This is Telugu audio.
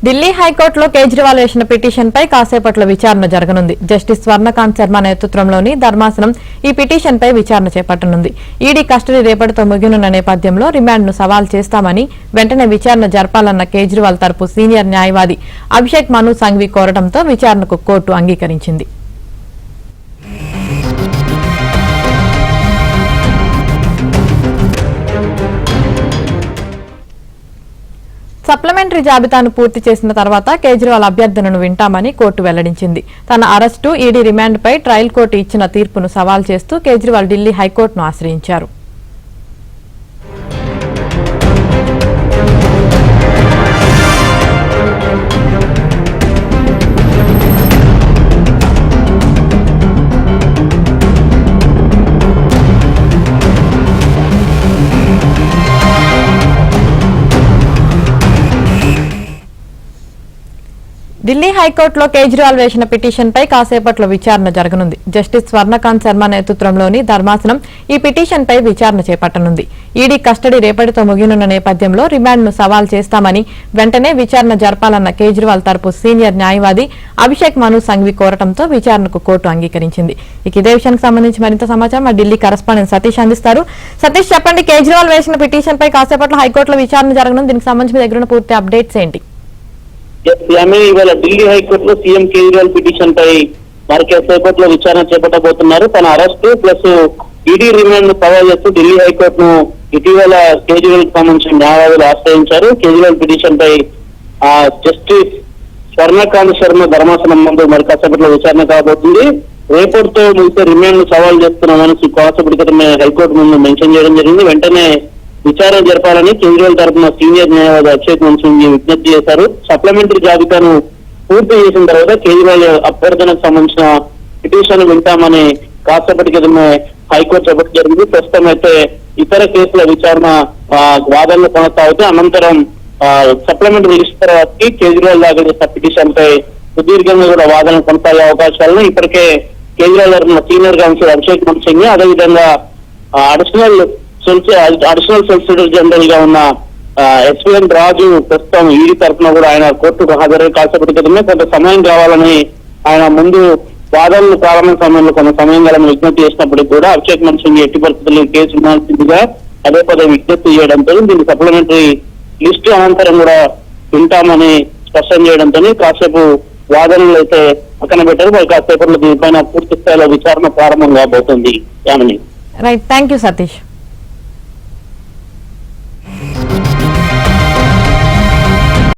ఢిల్లీ హైకోర్టులో కేజ్రీవాల్ వేసిన పిటిషన్పై కాసేపట్లో విచారణ జరగనుంది. జస్టిస్ స్వర్ణకాంత్ శర్మ నేతృత్వంలోని ధర్మాసనం ఈ పిటిషన్పై విచారణ చేపట్టనుంది. ఈడీ కస్టడీ రేపటితో ముగియనున్న నేపథ్యంలో రిమాండ్ను సవాల్ చేస్తామని వెంటనే విచారణ జరపాలన్న కేజ్రీవాల్ తరపు సీనియర్ న్యాయవాది అభిషేక్ మను సంఘవి కోరడంతో విచారణకు కోర్టు అంగీకరించింది. సప్లిమెంటరీ జాబితాను పూర్తి చేసిన తర్వాత కేజ్రీవాల్ అభ్యర్థనను వింటామని కోర్టు వెల్లడించింది. తన అరెస్టు, ఈడీ రిమాండ్పై ట్రయల్ కోర్టు ఇచ్చిన తీర్పును సవాల్ చేస్తూ కేజ్రీవాల్ ఢిల్లీ హైకోర్టును ఆశ్రయించారు. ఢిల్లీ హైకోర్టులో కేజ్రీవాల్ వేసిన పిటిషన్పై కాసేపట్లో విచారణ జరగనుంది. జస్టిస్ స్వర్ణకాంత్ శర్మ నేతృత్వంలోని ధర్మాసనం ఈ పిటిషన్పై విచారణ చేపట్టనుంది. ఈడీ కస్టడీ రేపటితో ముగియనున్న నేపథ్యంలో రిమాండ్ను సవాల్ చేస్తామని వెంటనే విచారణ జరపాలన్న కేజ్రీవాల్ తరపు సీనియర్ న్యాయవాది అభిషేక్ మను సంఘవి కోరడంతో విచారణకు కోర్టు అంగీకరించింది. ఇదే విషయానికి సంబంధించి మరింత సమాచారం మా ఢిల్లీ కరెస్పాండెంట్ సతీష్ అందిస్తారు. సతీష్, చెప్పండి, కేజ్రీవాల్ వేసిన పిటిషన్పై కాసేపట్లో హైకోర్టులో విచారణ జరగనుంది. దీనికి సంబంధించి మీ దగ్గర పూర్తి అప్డేట్స్ ఏంటి? ఇవాళ ఢిల్లీ హైకోర్టులో సీఎం కేజ్రీవాల్ పిటిషన్ పై మరి కాసేపట్లో విచారణ చేపట్టబోతున్నారు. తన అరెస్టు ప్లస్ ఈడీ రిమాండ్ ను సవాల్ చేస్తూ ఢిల్లీ హైకోర్టును ఇటీవల కేజ్రీవాల్ కి సంబంధించిన న్యాయవాదులు ఆశ్రయించారు. కేజ్రీవాల్ పిటిషన్ పై జస్టిస్ స్వర్ణకాంత్ శర్మ ధర్మాసనం ముందు మరి కాసేపట్లో విచారణ కాబోతుంది. రేపటితో ముగిసే రిమాండ్ ను సవాల్ చేస్తున్నామని కాసేపటి క్రితమే హైకోర్టు ముందు మెన్షన్ చేయడం జరిగింది. వెంటనే విచారణ జరపాలని కేజ్రీవాల్ తరఫున సీనియర్ న్యాయవాది అభిషేక్ మను సంఘవి విజ్ఞప్తి చేశారు. సప్లిమెంటరీ జాబితాను పూర్తి చేసిన తర్వాత కేజ్రీవాల్ అభ్యర్థనకు సంబంధించిన పిటిషన్ వింటామని కాసేపటి క్రితమే హైకోర్టు చెప్పడం జరిగింది. ప్రస్తుతం అయితే ఇతర కేసుల విచారణ వాదనలు కొనసాగుతాయి. అనంతరం సప్లిమెంటరీ లిస్ట్ తర్వాత కేజ్రీవాల్ దాఖలు చేసిన పిటిషన్ పై సుదీర్ఘంగా కూడా వాదనలు కొనసాగే అవకాశాలను ఇప్పటికే కేజ్రీవాల్ తరఫున సీనియర్ కౌన్సిలర్ అభిషేక్ మను సంఘవి, అదేవిధంగా అడిషనల్ సొలిసిటర్ జనరల్ గా ఉన్న ఎస్వీఎన్ రాజు ప్రస్తుతం ఈడీ తరఫున కూడా ఆయన కోర్టుకు హాజరై కాసేపటి క్రితమే కొంత సమయం కావాలని ఆయన ముందు వాదనలు ప్రారంభ సమయంలో కొంత సమయం కావాలని విజ్ఞప్తి చేసినప్పటికీ కూడా అభిషేక్ మను సంఘవి ఎట్టి పరిస్థితుల్లో కేసు ఉండాల్సిందిగా అదే పదే విజ్ఞప్తి చేయడంతో దీనికి సప్లిమెంటరీ లిస్టు అనంతరం కూడా వింటామని స్పష్టం చేయడంతో కాసేపు వాదనలు అయితే పక్కన పెట్టారు. మరి కాసేపట్లో దీనిపైన పూర్తి స్థాయిలో విచారణ ప్రారంభం కాబోతుంది. Right, thank you Satish.